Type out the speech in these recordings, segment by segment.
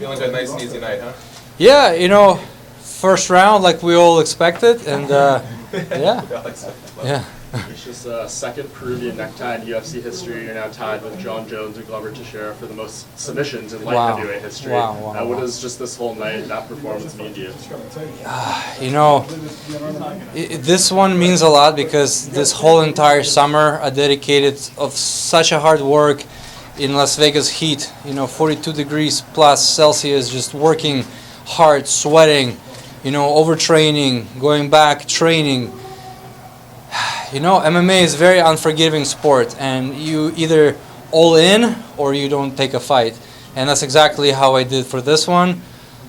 Feeling like a nice and easy night, huh? Yeah, first round like we all expected, and yeah. Yeah. It's just a second Peruvian necktie in UFC history. You're now tied with John Jones and Glover Teixeira for the most submissions in light heavyweight history. Wow. What does just this whole night, that performance mean to you? This one means a lot because this whole entire summer I dedicated of such a hard work in Las Vegas heat. 42 degrees plus Celsius, just working hard, sweating, overtraining, going back, training. MMA is a very unforgiving sport, and you either all in or you don't take a fight. And that's exactly how I did for this one.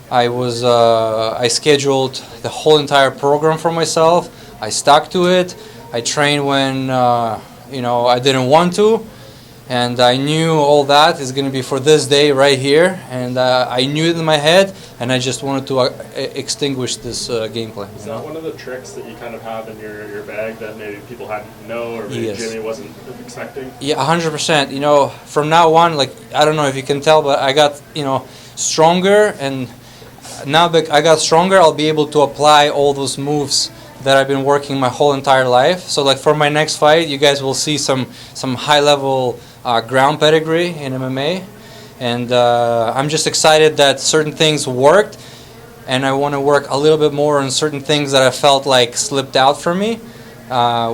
I scheduled the whole entire program for myself. I stuck to it. I trained when I didn't want to, and I knew all that is going to be for this day right here. And I knew it in my head, and I just wanted to extinguish this gameplay. Is that one of the tricks that you kind of have in your bag that maybe people hadn't know, or maybe Jimmy wasn't expecting? Yeah, 100%. From now on, I don't know if you can tell, but I got stronger, and now that I got stronger, I'll be able to apply all those moves that I've been working my whole entire life. So for my next fight, you guys will see some high level ground pedigree in MMA. And I'm just excited that certain things worked, and I want to work a little bit more on certain things that I felt like slipped out for me,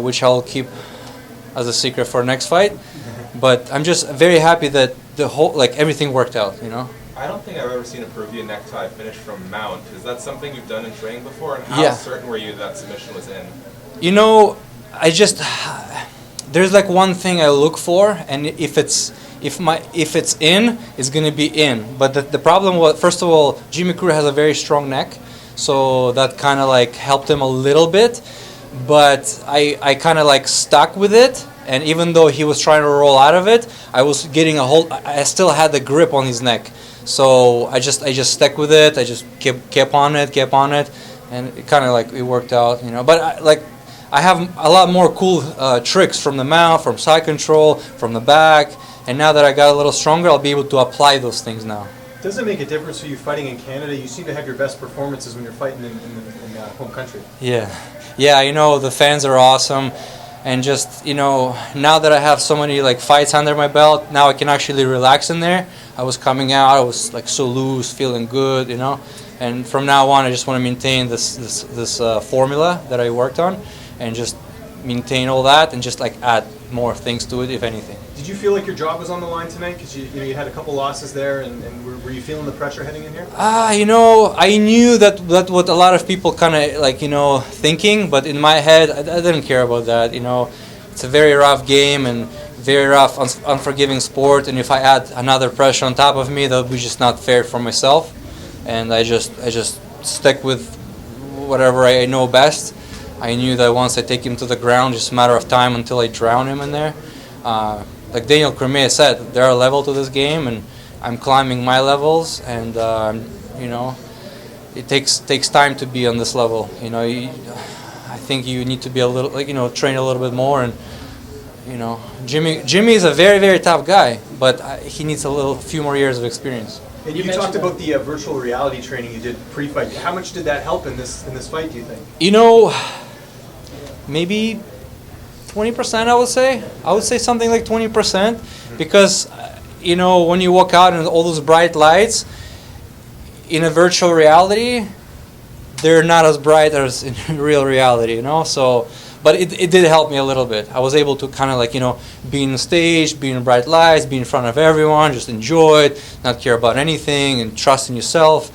which I'll keep as a secret for next fight. But I'm just very happy that the whole everything worked out. I don't think I've ever seen a Peruvian necktie finish from mount. Is that something you've done in training before? And how certain were you that submission was in? There's one thing I look for, and if it's in, it's gonna be in. But the problem was, first of all, Jimmy Crute has a very strong neck, so that kind of helped him a little bit. But I kind of stuck with it, and even though he was trying to roll out of it, I was getting a hold. I still had the grip on his neck, so I just stuck with it. I just kept on it, and it kind of it worked out, But I have a lot more cool tricks from the mount, from side control, from the back, and now that I got a little stronger, I'll be able to apply those things now. Does it make a difference for you fighting in Canada? You seem to have your best performances when you're fighting in home country. Yeah, the fans are awesome, and just now that I have so many fights under my belt, now I can actually relax in there. I was coming out, I was so loose, feeling good, and from now on, I just want to maintain this formula that I worked on, and just maintain all that, and just add more things to it, if anything. Did you feel like your job was on the line tonight? Because you had a couple losses there, and were you feeling the pressure heading in here? I knew that what a lot of people kind of thinking, but in my head, I didn't care about that. It's a very rough game and very rough, unforgiving sport, and if I add another pressure on top of me, that would be just not fair for myself. And I just stuck with whatever I know best. I knew that once I take him to the ground, just a matter of time until I drown him in there. Like Daniel Cormier said, there are levels to this game, and I'm climbing my levels, and it takes time to be on this level. I think you need to be a little, train a little bit more, and Jimmy is a very, very tough guy, but he needs few more years of experience. And you talked about the virtual reality training you did pre-fight. How much did that help in this fight, do you think? Maybe 20%, I would say. I would say something like 20%, because when you walk out and all those bright lights in a virtual reality, they're not as bright as in real reality, So, but it did help me a little bit. I was able to kind of be on stage, be in bright lights, be in front of everyone, just enjoy it, not care about anything, and trust in yourself,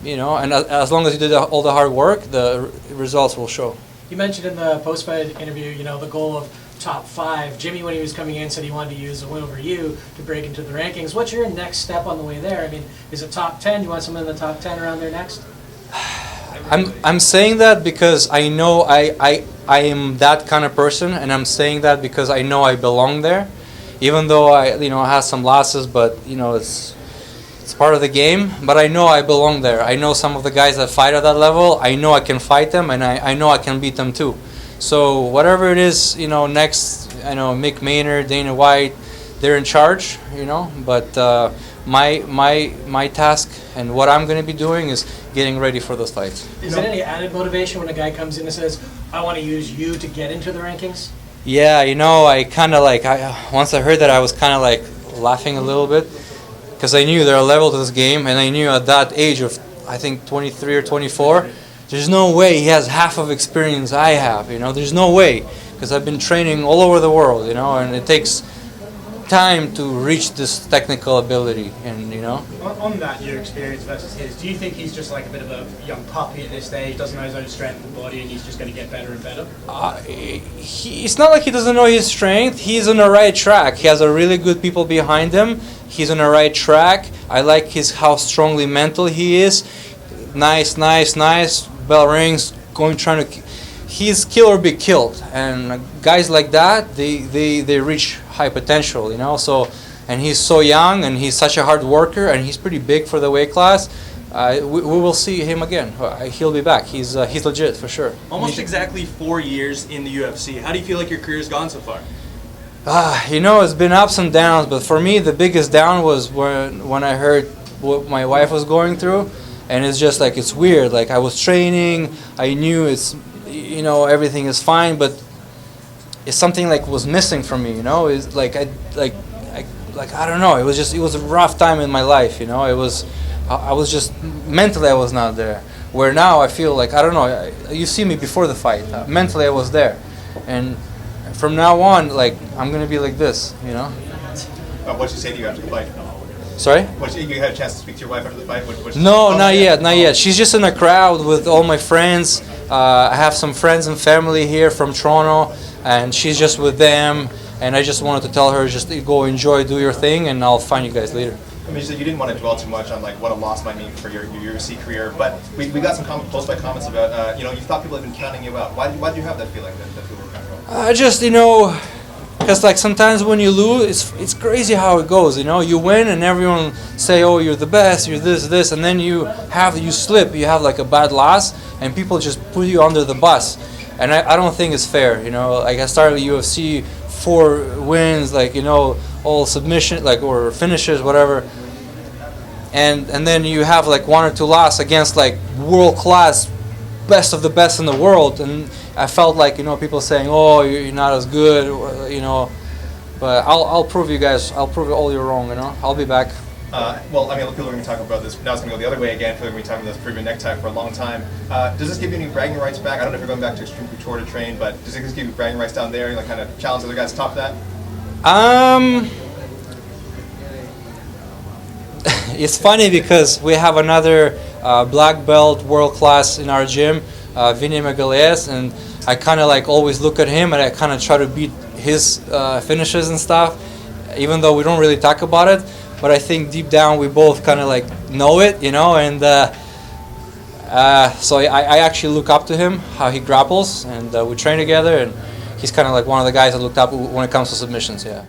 And as long as you did all the hard work, the results will show. You mentioned in the post-fight interview, the goal of top 5. Jimmy, when he was coming in, said he wanted to use a win over you to break into the rankings. What's your next step on the way there? I mean, is it top 10? Do you want someone in the top 10 around there next? I'm saying that because I know I am that kind of person, and I'm saying that because I know I belong there, even though I have some losses, but it's part of the game. But I know I belong there. I know some of the guys that fight at that level. I know I can fight them, and I know I can beat them too. So whatever it is, next, Mick Maynard, Dana White, they're in charge, But my task and what I'm going to be doing is getting ready for those fights. Is there any added motivation when a guy comes in and says, I want to use you to get into the rankings? Yeah, I kind of like, once I heard that, I was kind of like laughing a little bit, because I knew there are levels to this game, and I knew at that age of, I think, 23 or 24, there's no way he has half of experience I have, there's no way, because I've been training all over the world, and it takes time to reach this technical ability, and On that, your experience versus his, do you think he's just like a bit of a young puppy at this stage, doesn't know his own strength and body, and he's just going to get better and better? It's not like he doesn't know his strength. He's on the right track. He has a really good people behind him. He's on the right track. I like how strongly mental he is. Nice. Bell rings. Trying to. He's kill or be killed. And guys like that, they reach high potential. So. And he's so young, and he's such a hard worker, and he's pretty big for the weight class. We will see him again. He'll be back. He's legit for sure. Almost exactly 4 years in the UFC. How do you feel like your career's gone so far? It's been ups and downs, but for me the biggest down was when I heard what my wife was going through, and it's just like, it's weird. Like, I was training, I knew it's everything is fine, but it's something like was missing from me. It's like I don't know. It was a rough time in my life. I was just mentally, I was not there. Where now I feel like, I don't know. You see me before the fight. Mentally I was there, and from now on, like, I'm gonna be like this. What'd she say to you after the fight? Sorry? You had a chance to speak to your wife after the fight? No, not yet. She's just in a crowd with all my friends. I have some friends and family here from Toronto, and she's just with them. And I just wanted to tell her, just go enjoy, do your thing, and I'll find you guys later. I mean, you said you didn't want to dwell too much on like what a loss might mean for your UFC career, but we got some post-fight comments about, you thought people had been counting you out. Why did you have that feeling that people were counting you out? Because like sometimes when you lose, it's crazy how it goes. You win and everyone say, oh, you're the best, you're this, and then you slip, you have like a bad loss, and people just put you under the bus. And I don't think it's fair. Like, I started with UFC, 4 wins, like, all submission, like, or finishes, whatever, and then you have like 1 or 2 losses against like world class, best of the best in the world, and I felt like, people saying, oh, you're not as good, but I'll prove you guys, I'll prove all you're wrong. I'll be back. Well, I mean, people are going to be talking about this. Now it's going to go the other way again. People are going to be talking about this Peruvian necktie for a long time. Does this give you any bragging rights back? I don't know if you're going back to Extreme Couture to train, but does this give you bragging rights down there? Like, kind of challenge other guys to top that? It's funny because we have another black belt world class in our gym, Vinny Magalhaes, and I kind of like always look at him and I kind of try to beat his finishes and stuff, even though we don't really talk about it. But I think deep down we both kind of like know it, and so I actually look up to him, how he grapples, and we train together, and he's kind of like one of the guys I looked up when it comes to submissions, yeah.